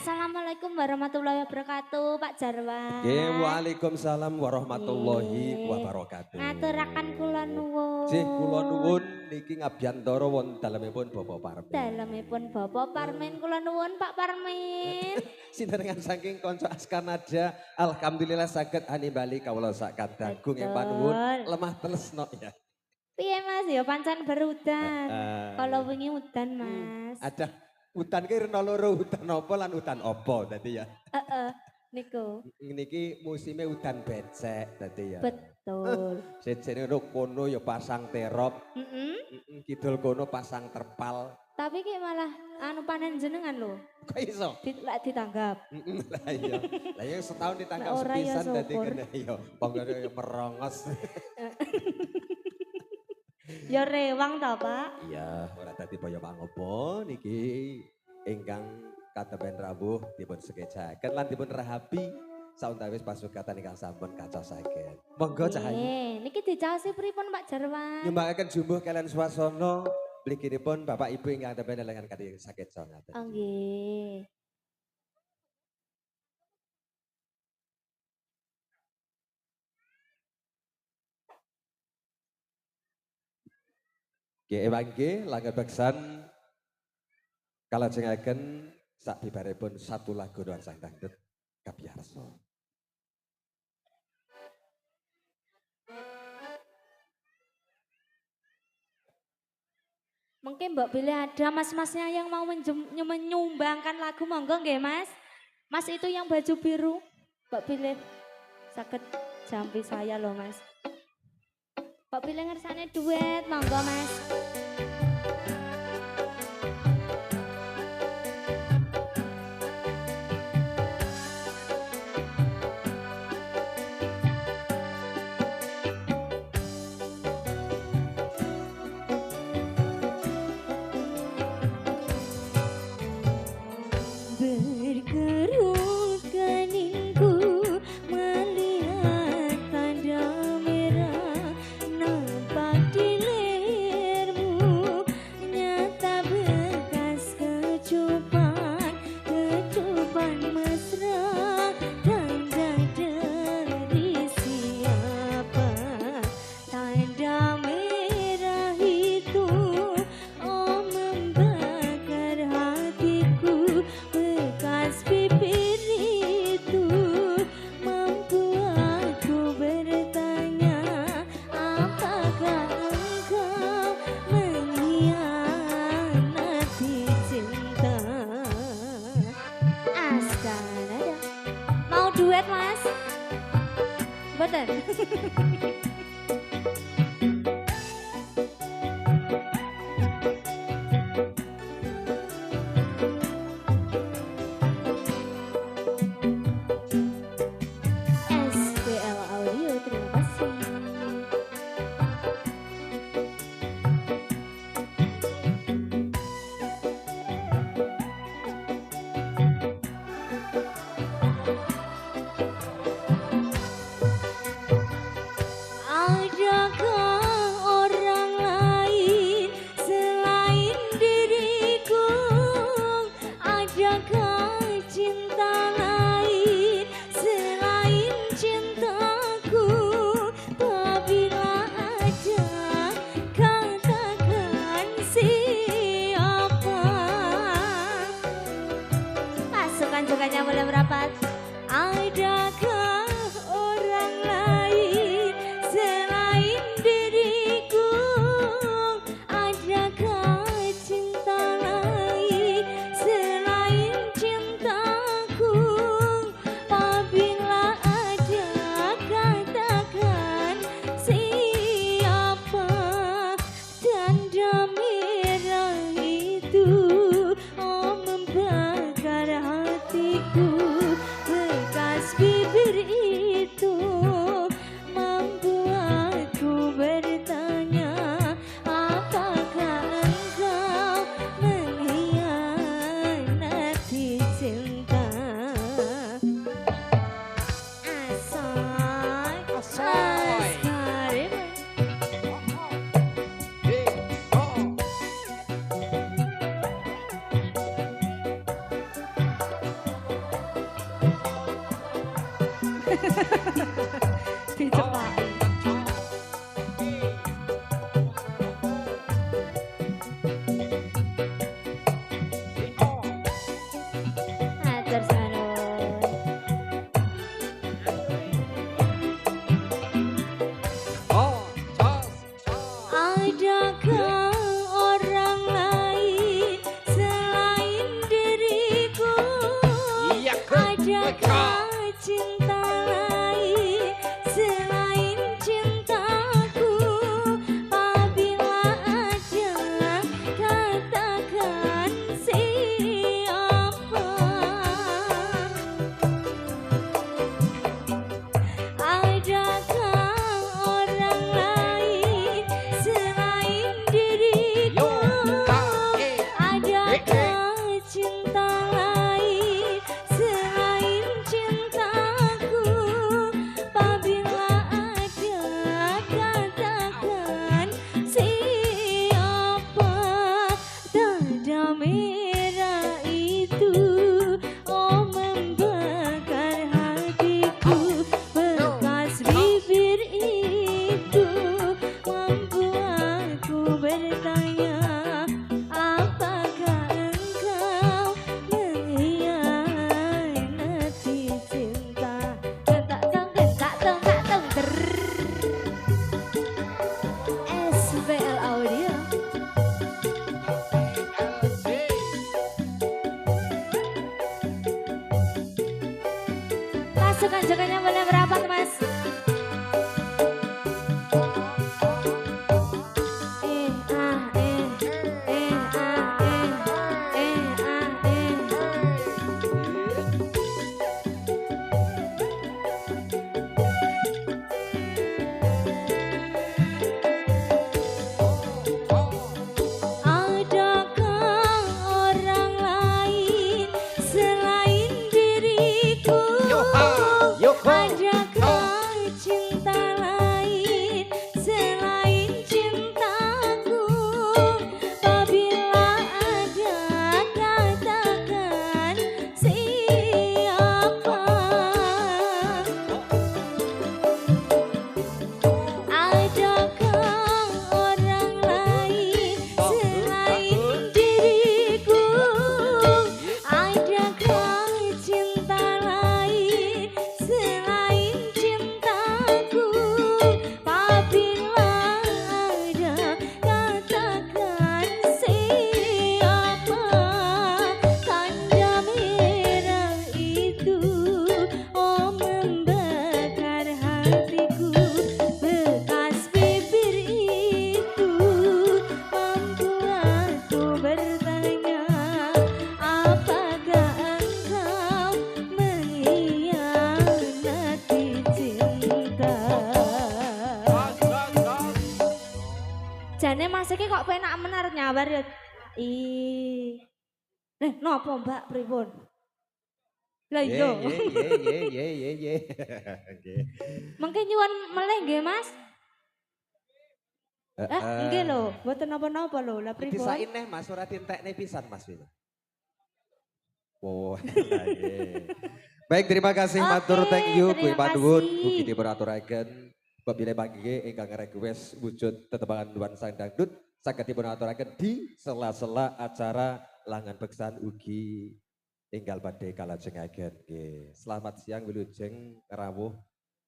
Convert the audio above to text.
Assalamualaikum warahmatullahi wabarakatuh, Pak Jarwan. Waalaikumsalam warahmatullahi wabarakatuh. Ngaturaken kula nuwun. Jih kula nuwun niki ngabiyantara wonten dalemipun Bapak Parmin. Dalemipun Bapak Parmin kula nuwun Pak Parmin. Sinerengan saking kanca Askanada, alhamdulillah saged animbali kawula sak kadanggung ing panuwun lemah telesno ya. Piye Mas ya pancen berudan. Kalau wingi udan Mas. Ada udan ki rena loro, udan apa lan udan apa dadi ya. Niku. Niki musime udan becek dadi ya. Betul. Sejene kono ya pasang terop. Kidul kono pasang terpal. Tapi ki malah anu panen jenengan lho. Kok iso? Lek ditanggap. Lah iya. Lah ya setahun ditanggap sepisan dadi kene ya. Panggone ya merongos. Ya rewang ta, Pak? Iya, ora dadi boyo pangopo niki ingkang katemben rawuh dipun sekecaken lan dipun rahabi sauntawis pasukatan ingkang sampun kacosaken. Monggo Cahayu. Niki dicaosi pripun Pak Jarwan? Nyumbangake jumbuh kalian swasana mliginipun Bapak Ibu ingkang temben elengan kanthi sakeca ngaten. Oh nggih. Ewangge langit beksan kalajengaken sak bibaripun satu lagu nuansa dangdut kabiyarsa. Mungkin Mbak Billy ada mas-masnya yang mau menyumbangkan lagu monggo nggih Mas? Mas itu yang baju biru Mbak Billy sakit jampi saya loh Mas. Mbak Billy ngersane duet monggo Mas. Mau duet Mas? Betul. SPL Audio terima kasih. Pasukan-sukannya mulai merapat. Adakah orang lain selain diriku? Adakah cinta lain selain cintaku? Apabila ada katakan siapa, tanda merah itu membakar hatiku, bekas bibir itu membuatku bertanya, apakah engkau mengkhianati cinta? Asoy, asoy. Dicepaki. Ajar sanun. Adakah orang lain selain diriku? Adakah cinta lain selain cintaku? Apabila ada, katakan siapa? Adakah orang lain selain diriku? Adakah cinta lain selain cintaku? Apabila ada, katakan siapa? Tanda merah itu, oh membakar hatiku. Bekas bibir itu mampu aku bertanya, apakah engkau mengkhianati cinta? Gentak tong, SBL Audio. Pasukan jogetnya boleh merapat, Mas. Ah, Adakah orang lain selain diriku? Adakah cinta lain selain cintaku? Apabila ada, katakan siapa? Adakah orang lain selain diriku? Adakah cinta lain selain cintaku? Apabila ada, katakan siapa? Tanda merah itu, oh membakar hatiku. Bekas bibir itu mampu aku bertanya, apakah engkau mengkhianati cinta? Jane Mas iki kok penak menar nyawer ya. Ih. Nopo Mbak pripun? Lah iya. Mengke nyuwun meleh nggih Mas? Nggih lho, mboten napa-napa lho. Lah pripun? Disain neh Mas, ora dientekne pisan Mas Wino. Oh, baik, terima kasih matur, thank you Bu terima Panuwun, kasih. Bu Gini Beraturaken, Babile Panggi ingkang request wujud tetembangan nuansa dangdut saged dipun aturaken di sela-sela acara Langan Beksan ugi tinggal badhe kalajengaken nggih. Selamat siang wilujeng rawuh